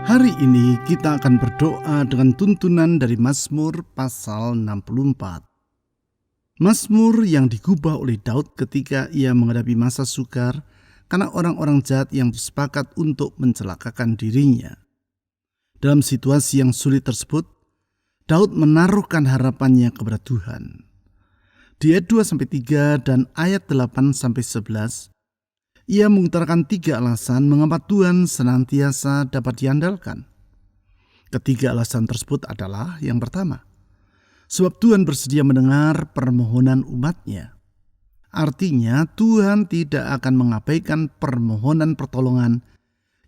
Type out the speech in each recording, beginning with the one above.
Hari ini kita akan berdoa dengan tuntunan dari Mazmur pasal 64. Mazmur yang digubah oleh Daud ketika ia menghadapi masa sukar karena orang-orang jahat yang sepakat untuk mencelakakan dirinya. Dalam situasi yang sulit tersebut, Daud menaruhkan harapannya kepada Tuhan. Di ayat 2-3 dan ayat 8-11, ia mengutarakan 3 alasan mengapa Tuhan senantiasa dapat diandalkan. Ketiga alasan tersebut adalah yang pertama, sebab Tuhan bersedia mendengar permohonan umat-Nya. Artinya Tuhan tidak akan mengabaikan permohonan pertolongan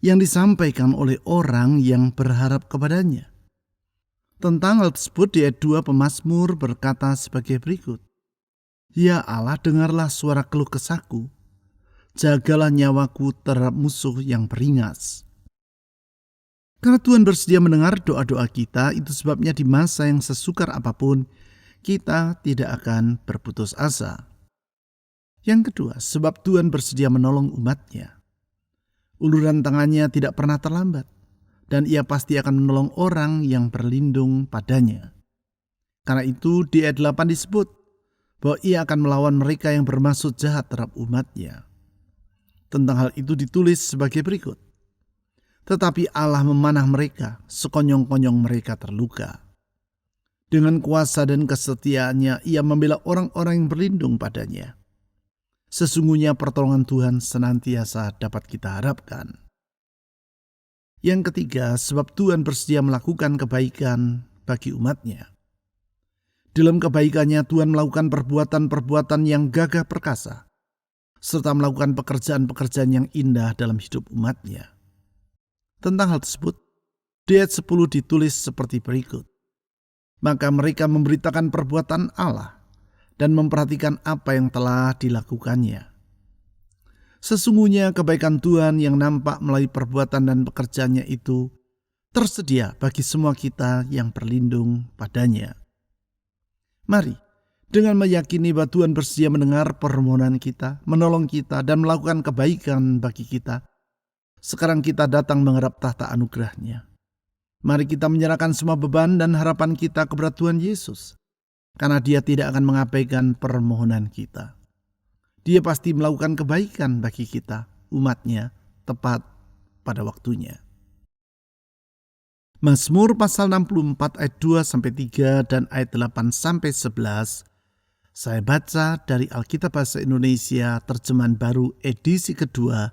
yang disampaikan oleh orang yang berharap kepadanya. Tentang hal tersebut di ayat 2 pemazmur berkata sebagai berikut, "Ya Allah, dengarlah suara keluh kesahku. Jagalah nyawaku terhadap musuh yang beringas." Karena Tuhan bersedia mendengar doa-doa kita, itu sebabnya di masa yang sesukar apapun, kita tidak akan berputus asa. Yang kedua, sebab Tuhan bersedia menolong umat-Nya. Uluran tangannya tidak pernah terlambat, dan ia pasti akan menolong orang yang berlindung padanya. Karena itu di ayat 8 disebut bahwa ia akan melawan mereka yang bermaksud jahat terhadap umat-Nya. Tentang hal itu ditulis sebagai berikut, "Tetapi Allah memanah mereka, sekonyong-konyong mereka terluka. Dengan kuasa dan kesetiaannya ia membela orang-orang yang berlindung padanya. Sesungguhnya pertolongan Tuhan senantiasa dapat kita harapkan." Yang ketiga, sebab Tuhan bersedia melakukan kebaikan bagi umat-Nya. Dalam kebaikannya Tuhan melakukan perbuatan-perbuatan yang gagah perkasa, serta melakukan pekerjaan-pekerjaan yang indah dalam hidup umat-Nya. Tentang hal tersebut, di ayat 10 ditulis seperti berikut, "Maka mereka memberitakan perbuatan Allah dan memperhatikan apa yang telah dilakukannya. Sesungguhnya kebaikan Tuhan yang nampak melalui perbuatan dan pekerjaannya itu tersedia bagi semua kita yang berlindung padanya." Mari, dengan meyakini bahwa Tuhan bersedia mendengar permohonan kita, menolong kita, dan melakukan kebaikan bagi kita, sekarang kita datang menghadap tahta anugerah-Nya. Mari kita menyerahkan semua beban dan harapan kita kepada Tuhan Yesus, karena Dia tidak akan mengabaikan permohonan kita. Dia pasti melakukan kebaikan bagi kita, umat-Nya, tepat pada waktunya. Mazmur pasal 64 ayat 2-3 dan ayat 8-11 saya baca dari Alkitab Bahasa Indonesia Terjemahan Baru edisi kedua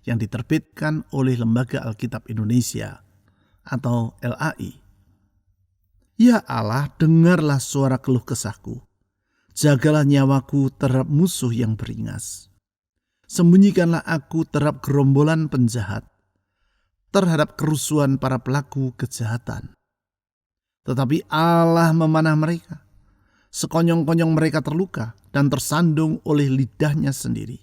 yang diterbitkan oleh Lembaga Alkitab Indonesia atau LAI. "Ya Allah, dengarlah suara keluh kesahku. Jagalah nyawaku terhadap musuh yang beringas. Sembunyikanlah aku terhadap gerombolan penjahat, terhadap kerusuhan para pelaku kejahatan. Tetapi Allah memanah mereka. Sekonyong-konyong mereka terluka dan tersandung oleh lidahnya sendiri.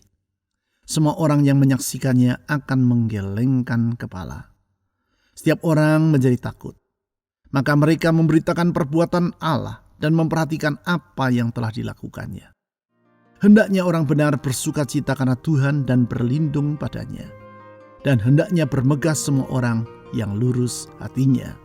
Semua orang yang menyaksikannya akan menggelengkan kepala. Setiap orang menjadi takut. Maka mereka memberitakan perbuatan Allah dan memperhatikan apa yang telah dilakukannya. Hendaknya orang benar bersuka cita karena Tuhan dan berlindung padanya. Dan hendaknya bermegah semua orang yang lurus hatinya."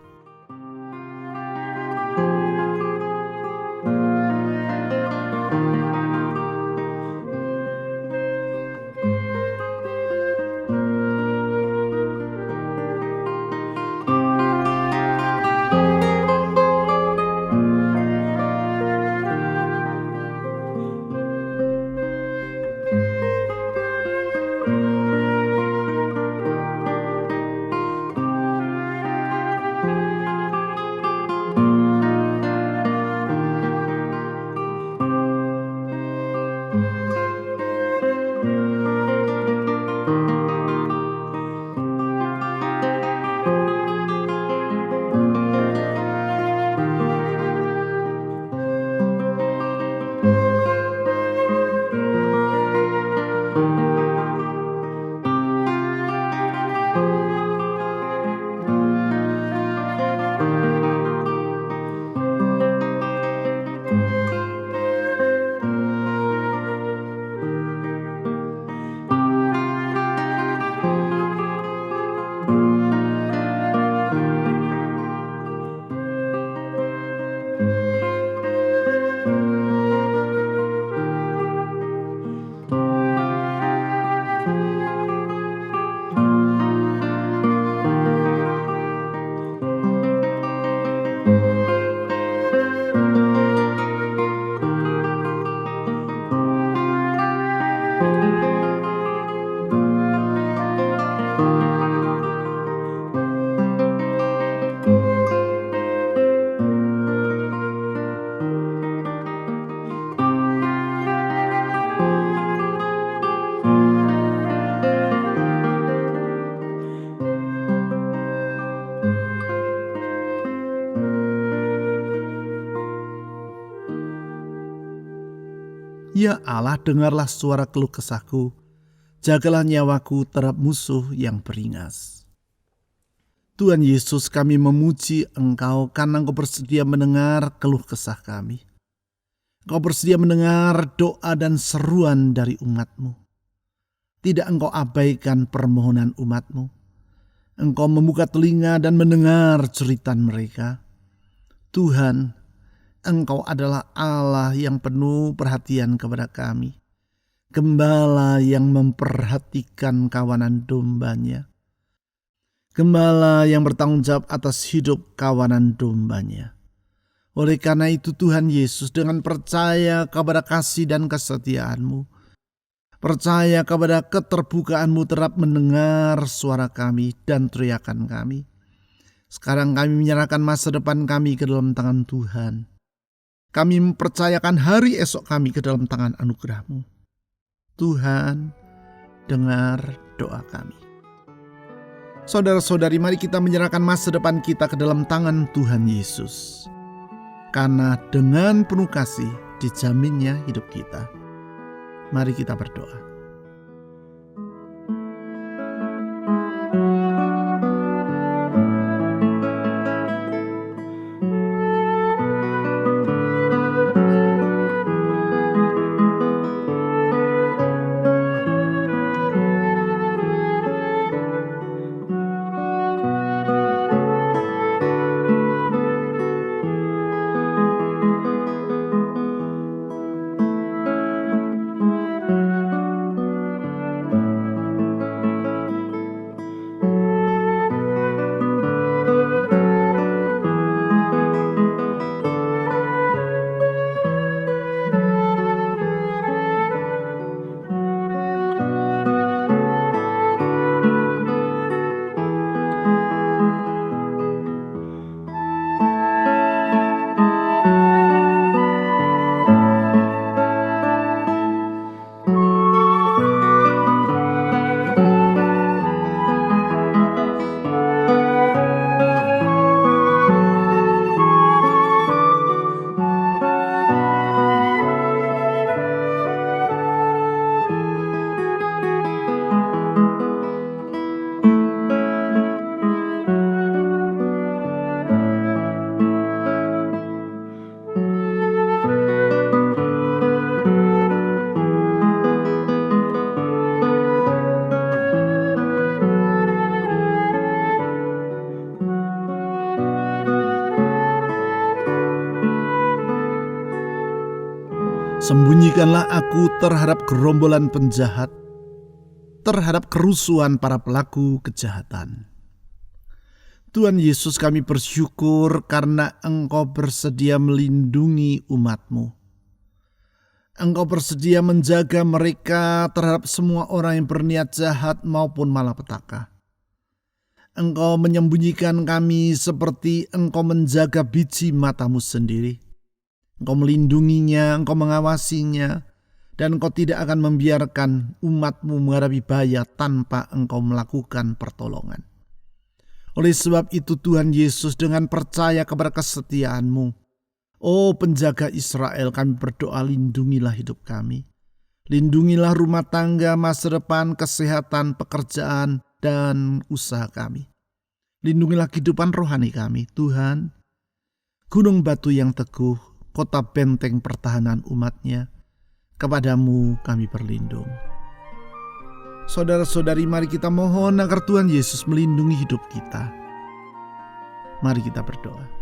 Ya Allah, dengarlah suara keluh kesahku, jagalah nyawaku terhadap musuh yang beringas. Tuhan Yesus, kami memuji Engkau karena Engkau bersedia mendengar keluh kesah kami. Engkau bersedia mendengar doa dan seruan dari umat-Mu. Tidak Engkau abaikan permohonan umat-Mu. Engkau membuka telinga dan mendengar jeritan mereka. Tuhan, Engkau adalah Allah yang penuh perhatian kepada kami. Gembala yang memperhatikan kawanan dombanya. Gembala yang bertanggung jawab atas hidup kawanan dombanya. Oleh karena itu Tuhan Yesus, dengan percaya kepada kasih dan kesetiaan-Mu, percaya kepada keterbukaan-Mu terhadap mendengar suara kami dan teriakan kami, sekarang kami menyerahkan masa depan kami ke dalam tangan Tuhan. Kami mempercayakan hari esok kami ke dalam tangan anugerah-Mu. Tuhan, dengar doa kami. Saudara-saudari, mari kita menyerahkan masa depan kita ke dalam tangan Tuhan Yesus. Karena dengan penuh kasih dijaminnya hidup kita. Mari kita berdoa. Sembunyikanlah aku terhadap gerombolan penjahat, terhadap kerusuhan para pelaku kejahatan. Tuhan Yesus, kami bersyukur karena Engkau bersedia melindungi umat-Mu. Engkau bersedia menjaga mereka terhadap semua orang yang berniat jahat maupun malapetaka. Engkau menyembunyikan kami seperti Engkau menjaga biji mata-Mu sendiri. Engkau melindunginya, Engkau mengawasinya, dan Engkau tidak akan membiarkan umat-Mu menghadapi bahaya tanpa Engkau melakukan pertolongan. Oleh sebab itu Tuhan Yesus, dengan percaya kepada kesetiaan-Mu, oh penjaga Israel, kami berdoa, lindungilah hidup kami. Lindungilah rumah tangga, masa depan, kesehatan, pekerjaan, dan usaha kami. Lindungilah kehidupan rohani kami, Tuhan. Gunung batu yang teguh, kota benteng pertahanan umat-Nya, kepadamu kami berlindung. Saudara-saudari, mari kita mohon agar Tuhan Yesus melindungi hidup kita. Mari kita berdoa.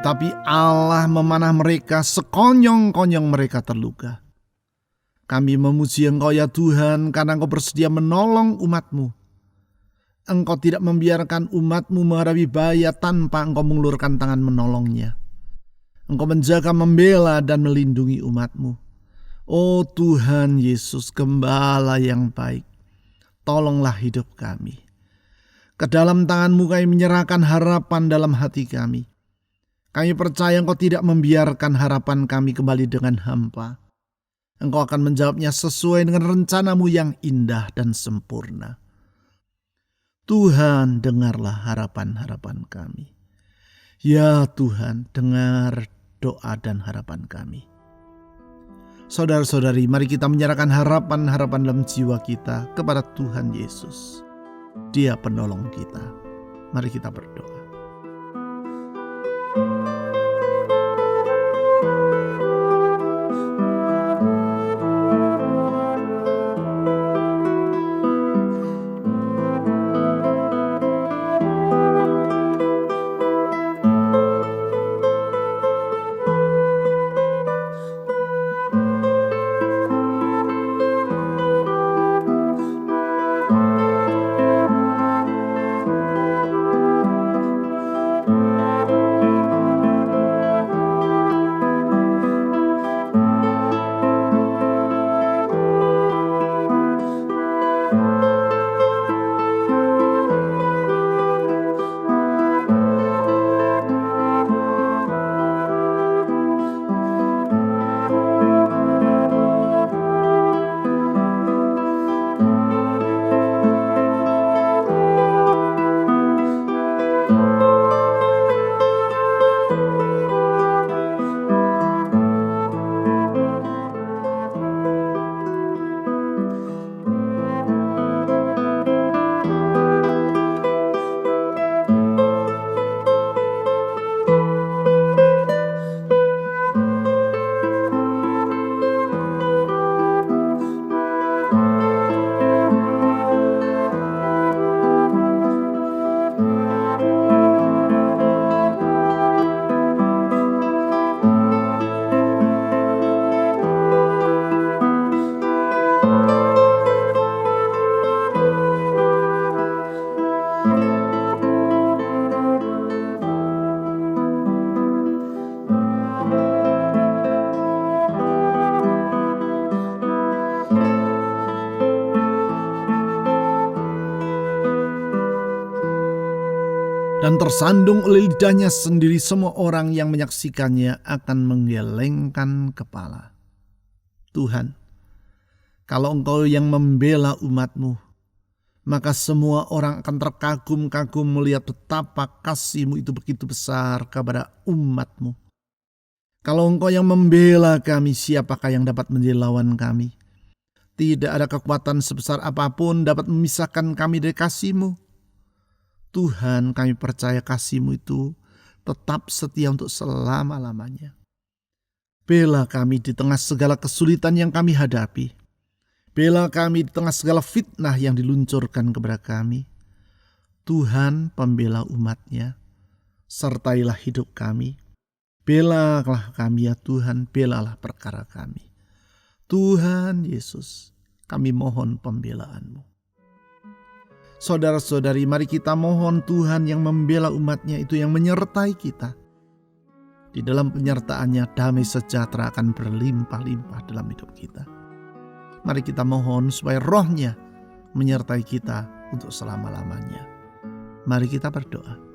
Tetapi Allah memanah mereka sekonyong-konyong mereka terluka. Kami memuji Engkau ya Tuhan, karena Engkau bersedia menolong umat-Mu. Engkau tidak membiarkan umat-Mu menghadapi bahaya tanpa Engkau mengulurkan tangan menolongnya. Engkau menjaga, membela, dan melindungi umat-Mu. Oh Tuhan Yesus, Gembala yang baik, tolonglah hidup kami. Ke dalam tangan-Mu kami menyerahkan harapan dalam hati kami. Kami percaya Engkau tidak membiarkan harapan kami kembali dengan hampa. Engkau akan menjawabnya sesuai dengan rencana-Mu yang indah dan sempurna. Tuhan, dengarlah harapan-harapan kami. Ya Tuhan, dengar doa dan harapan kami. Saudara-saudari, mari kita menyerahkan harapan-harapan dalam jiwa kita kepada Tuhan Yesus. Dia penolong kita. Mari kita berdoa. Dan tersandung oleh lidahnya sendiri, semua orang yang menyaksikannya akan menggelengkan kepala. Tuhan, kalau Engkau yang membela umat-Mu, maka semua orang akan terkagum-kagum melihat betapa kasih-Mu itu begitu besar kepada umat-Mu. Kalau Engkau yang membela kami, siapakah yang dapat menjadi lawan kami? Tidak ada kekuatan sebesar apapun dapat memisahkan kami dari kasih-Mu. Tuhan, kami percaya kasih-Mu itu tetap setia untuk selama-lamanya. Bela kami di tengah segala kesulitan yang kami hadapi. Bela kami di tengah segala fitnah yang diluncurkan kepada kami. Tuhan, pembela umat-Nya, sertailah hidup kami. Belalah kami ya Tuhan, belalah perkara kami. Tuhan Yesus, kami mohon pembelaan-Mu. Saudara-saudari, mari kita mohon Tuhan yang membela umat-Nya itu, yang menyertai kita. Di dalam penyertaannya, damai sejahtera akan berlimpah-limpah dalam hidup kita. Mari kita mohon supaya Roh-Nya menyertai kita untuk selama-lamanya. Mari kita berdoa.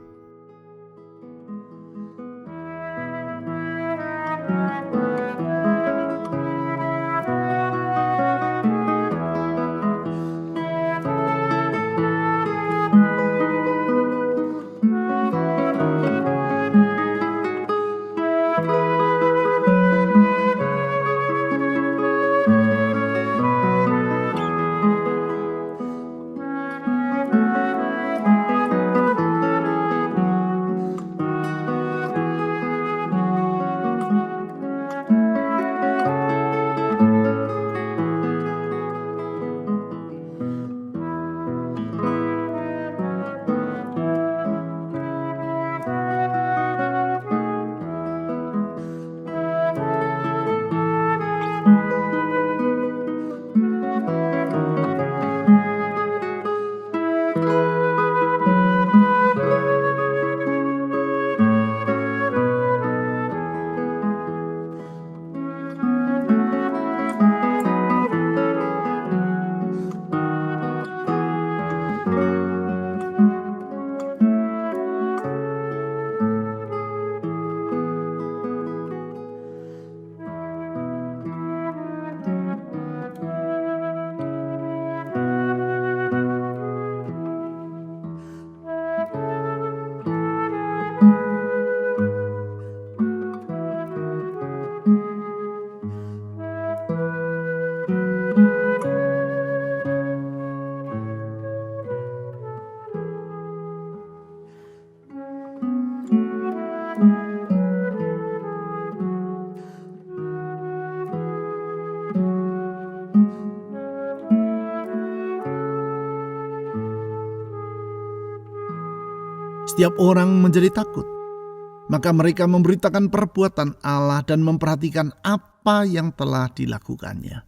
setiap orang menjadi takut. Maka mereka memberitakan perbuatan Allah dan memperhatikan apa yang telah dilakukannya.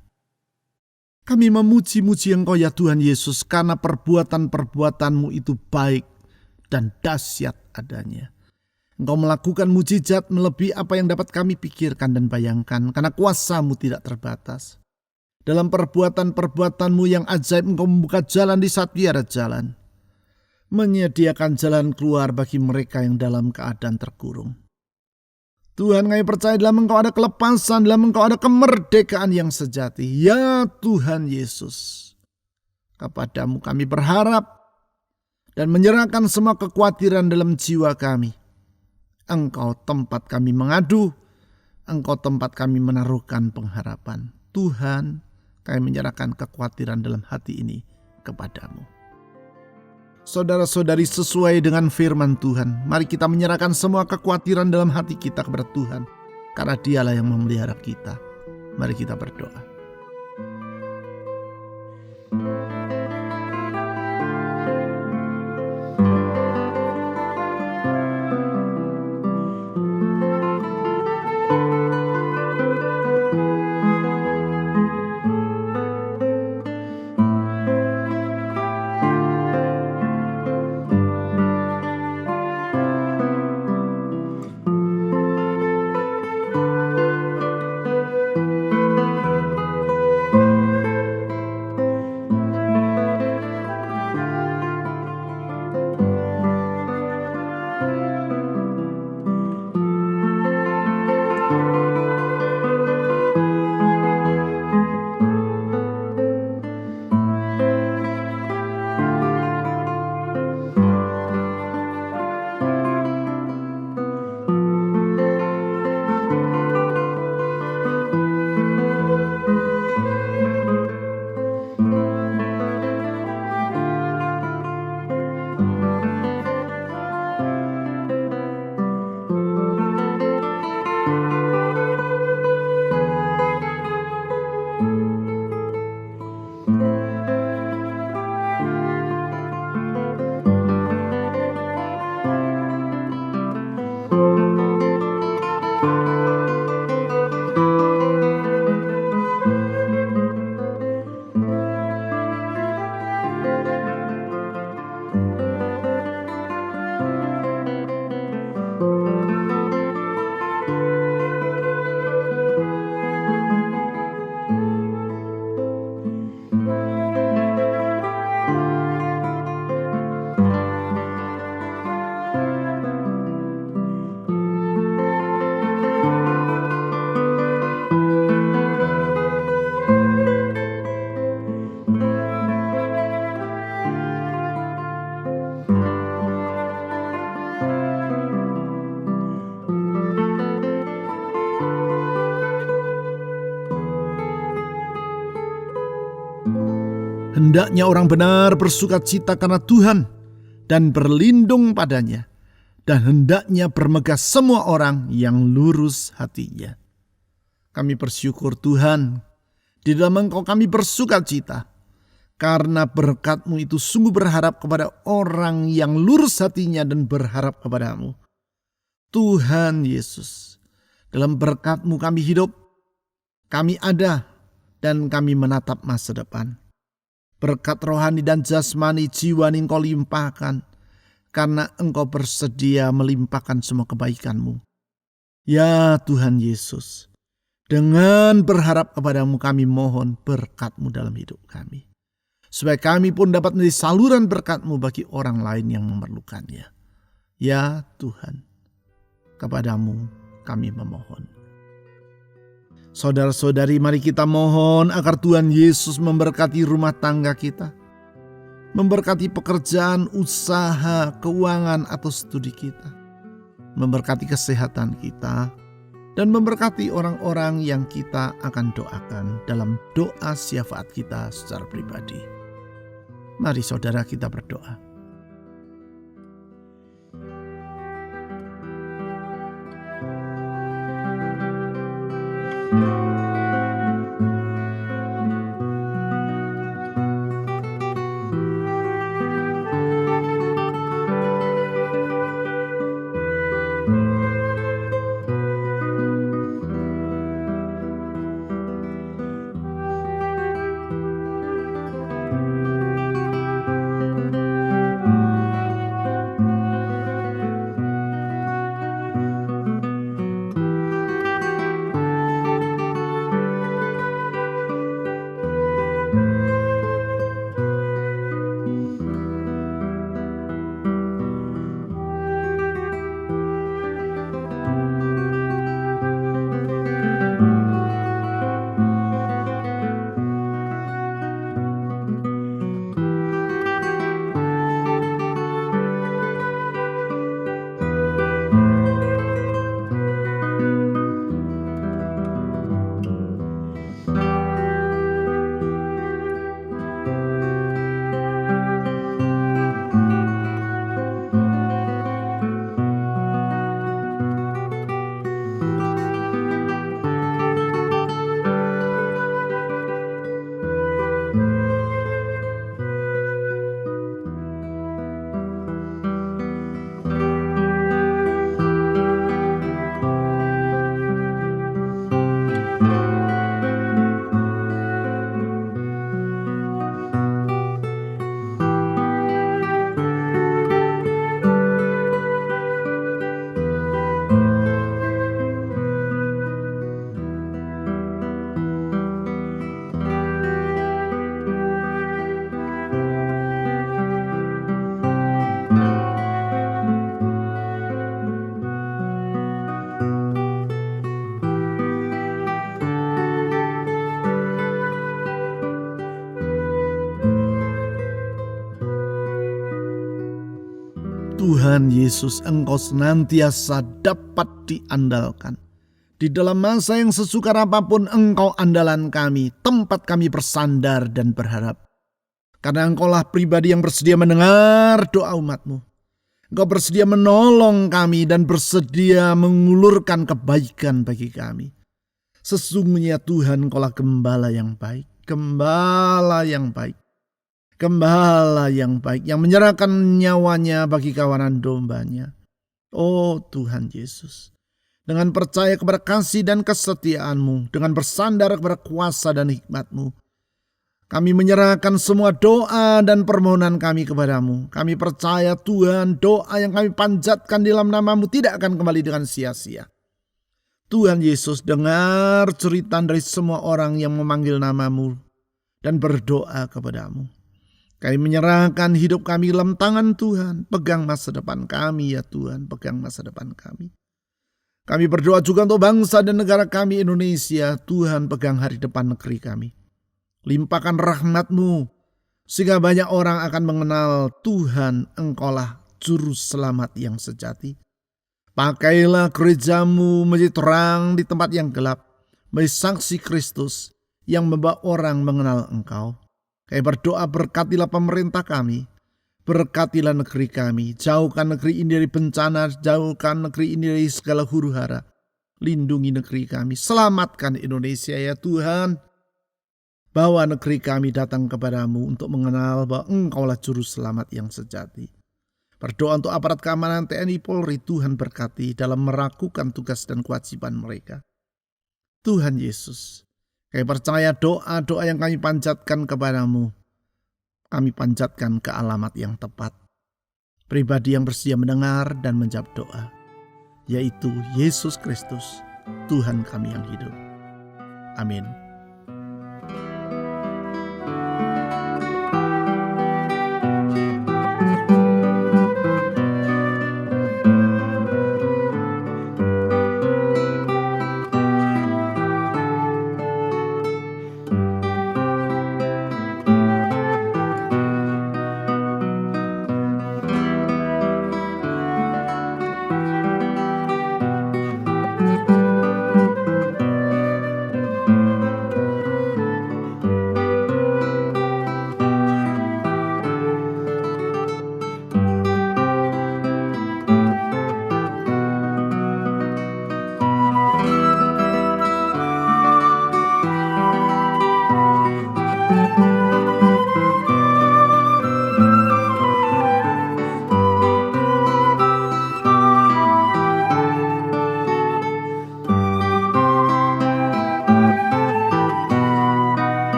Kami memuji-muji Engkau ya Tuhan Yesus, karena perbuatan-perbuatan-Mu itu baik dan dahsyat adanya. Engkau melakukan mujizat melebihi apa yang dapat kami pikirkan dan bayangkan, karena kuasa-Mu tidak terbatas. Dalam perbuatan-perbuatan-Mu yang ajaib, Engkau membuka jalan di saat tiada jalan, menyediakan jalan keluar bagi mereka yang dalam keadaan terkurung. Tuhan, kami percaya dalam Engkau ada kelepasan, dalam Engkau ada kemerdekaan yang sejati. Ya Tuhan Yesus, kepadamu kami berharap dan menyerahkan semua kekhawatiran dalam jiwa kami. Engkau tempat kami mengadu, Engkau tempat kami menaruhkan pengharapan. Tuhan, kami menyerahkan kekhawatiran dalam hati ini kepadamu. Saudara-saudari, sesuai dengan firman Tuhan, mari kita menyerahkan semua kekhawatiran dalam hati kita kepada Tuhan, karena Dialah yang memelihara kita. Mari kita berdoa. Hendaknya orang benar bersukacita karena Tuhan dan berlindung padanya, dan hendaknya bermegah semua orang yang lurus hatinya. Kami bersyukur Tuhan, di dalam Engkau kami bersukacita, karena berkat-Mu itu sungguh berharap kepada orang yang lurus hatinya dan berharap kepada-Mu. Tuhan Yesus, dalam berkat-Mu kami hidup, kami ada, dan kami menatap masa depan. Berkat rohani dan jasmani jiwani Engkau limpahkan, karena Engkau bersedia melimpahkan semua kebaikan-Mu. Ya Tuhan Yesus, dengan berharap kepada-Mu kami mohon berkat-Mu dalam hidup kami, supaya kami pun dapat menjadi saluran berkat-Mu bagi orang lain yang memerlukannya. Ya Tuhan, kepada-Mu kami memohon. Saudara-saudari, mari kita mohon agar Tuhan Yesus memberkati rumah tangga kita, memberkati pekerjaan, usaha, keuangan atau studi kita, memberkati kesehatan kita, dan memberkati orang-orang yang kita akan doakan dalam doa syafaat kita secara pribadi. Mari saudara kita berdoa. Tuhan Yesus, Engkau senantiasa dapat diandalkan. Di dalam masa yang sesukar apapun, Engkau andalan kami, tempat kami bersandar dan berharap. Karena Engkaulah pribadi yang bersedia mendengar doa umat-Mu. Engkau bersedia menolong kami dan bersedia mengulurkan kebaikan bagi kami. Sesungguhnya Tuhan, Engkaulah gembala yang baik. Gembala yang baik. Gembala yang baik, yang menyerahkan nyawanya bagi kawanan dombanya. Oh Tuhan Yesus, dengan percaya kepada kasih dan kesetiaan-Mu, dengan bersandar kepada kuasa dan hikmat-Mu, kami menyerahkan semua doa dan permohonan kami kepadamu. Kami percaya Tuhan, doa yang kami panjatkan di dalam nama-Mu tidak akan kembali dengan sia-sia. Tuhan Yesus, dengar cerita dari semua orang yang memanggil nama-Mu dan berdoa kepadamu. Kami menyerahkan hidup kami dalam tangan Tuhan. Pegang masa depan kami ya Tuhan, pegang masa depan kami. Kami berdoa juga untuk bangsa dan negara kami Indonesia. Tuhan, pegang hari depan negeri kami. Limpahkan rahmat-Mu, sehingga banyak orang akan mengenal Tuhan, Engkaulah Juru Selamat yang sejati. Pakailah gereja-Mu menjadi terang di tempat yang gelap, menjadi saksi Kristus yang membawa orang mengenal Engkau. Kami berdoa, berkatilah pemerintah kami, berkatilah negeri kami, jauhkan negeri ini dari bencana, jauhkan negeri ini dari segala huru-hara. Lindungi negeri kami, selamatkan Indonesia ya Tuhan. Bawa negeri kami datang kepadamu untuk mengenal bahwa Engkaulah Juru Selamat yang sejati. Berdoa untuk aparat keamanan TNI Polri, Tuhan berkati dalam melakukan tugas dan kewajiban mereka. Tuhan Yesus, kami percaya doa-doa yang kami panjatkan kepadamu, kami panjatkan ke alamat yang tepat. Pribadi yang bersedia mendengar dan menjawab doa, yaitu Yesus Kristus, Tuhan kami yang hidup. Amin.